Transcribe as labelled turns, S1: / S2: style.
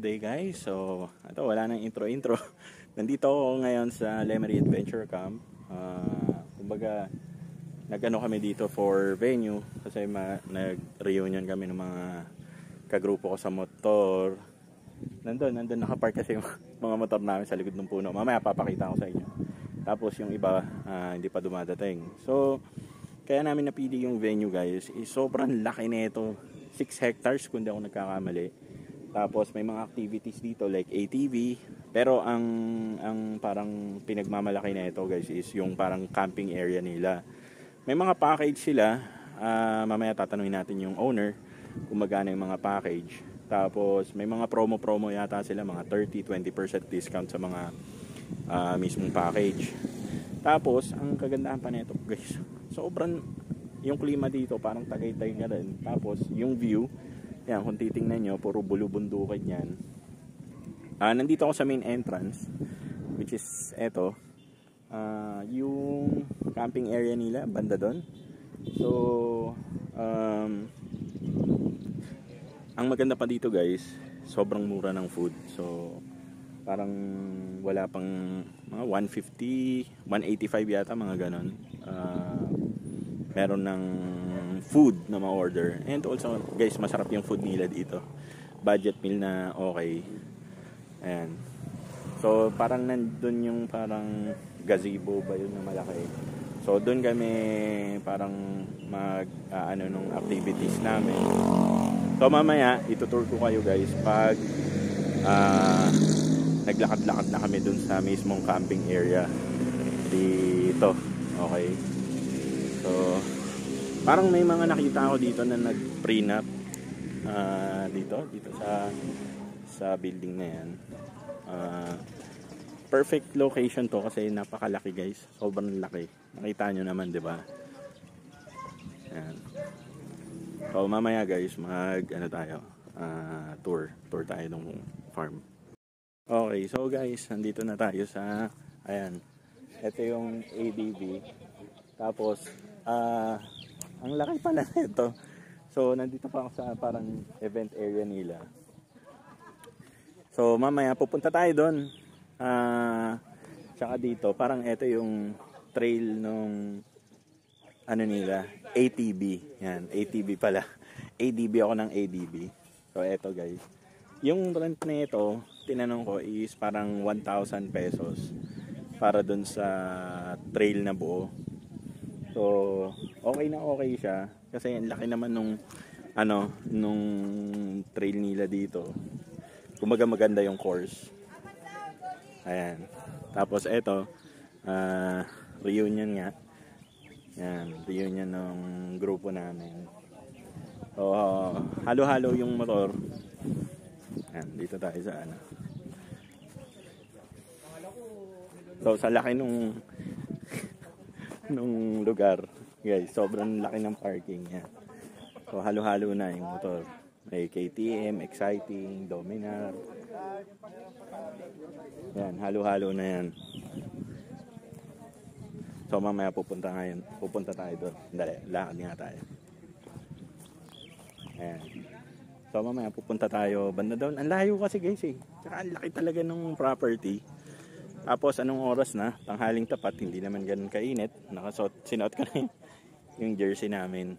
S1: day guys. So, ito wala nang intro. Nandito ako ngayon sa Lemery Adventure Camp. Kumbaga, nag-ano kami dito for venue kasi nag-reunion kami ng mga kagrupo ko sa motor. Nandun nakapark kasi yung mga motor namin sa likod ng puno. Mamaya papakita ko sa inyo. Tapos yung iba hindi pa dumadating. So, kaya namin napili yung venue guys. Sobrang laki nito. 6 hectares kung di ako nagkakamali. Tapos may mga activities dito like ATV. Pero ang parang pinagmamalaki na ito guys is yung parang camping area nila. May mga package sila. Mamaya tatanungin natin yung owner kung magkano yung mga package. Tapos may mga promo yata sila. Mga 30-20% discount sa mga mismong package. Tapos ang kagandahan pa nito guys, sobrang yung klima dito parang Tagaytay nga rin. Tapos yung view, yan, kung titingnan nyo, puro bulubundukan yan. Nandito ako sa main entrance, which is eto, yung camping area nila, banda doon. So, ang maganda pa dito guys, sobrang mura ng food. So, parang wala pang mga 150, 185 yata, mga ganon. Meron ng food na ma-order. And also, guys, masarap yung food nila dito. Budget meal na okay. Ayan. So, parang nandun yung parang gazebo ba yun na malaki. So, dun kami parang nung activities namin. So, mamaya, itutour ko kayo guys pag naglakad-lakad na kami dun sa mismong camping area dito. Okay. So, parang may mga nakita ako dito na nag-prenup dito sa building na yan. Perfect location to kasi napakalaki guys. Sobrang laki. Nakita nyo naman, di ba? Ayan. So, mamaya guys, tour tayo ng farm. Okay, so guys, nandito na tayo sa, ayan, ito yung ADV. Tapos, ang laki pala nito. So, nandito pa ako sa parang event area nila. So, mamaya pupunta tayo doon. Tsaka dito, parang ito yung trail nung nila, ATV. Yan, ATV pala. ADB ako ng ADB. So, eto guys. Yung rent na ito, tinanong ko is parang 1,000 pesos para doon sa trail na buo. So, okay na okay siya kasi ang laki naman nung trail nila dito. Kumaga maganda yung course. Ayan. Tapos eto, reunion nga. Ayan, reunion ng grupo namin. So, halo-halo yung motor. Ayan, dito tayo sa So, sa laki nung lugar guys, sobrang laki ng parking yan. So halo-halo na yung motor, may KTM, Exciting, Dominar, yan, halo-halo na yan. So mamaya pupunta tayo doon. Dali, lakad nga tayo. Ayan. So mamaya pupunta tayo banda doon. Ang layo kasi guys eh, tsaka ang laki talaga ng property. Tapos anong oras na? Tanghaling tapat, hindi naman ganun kainit. Sinuot ko na yung jersey namin.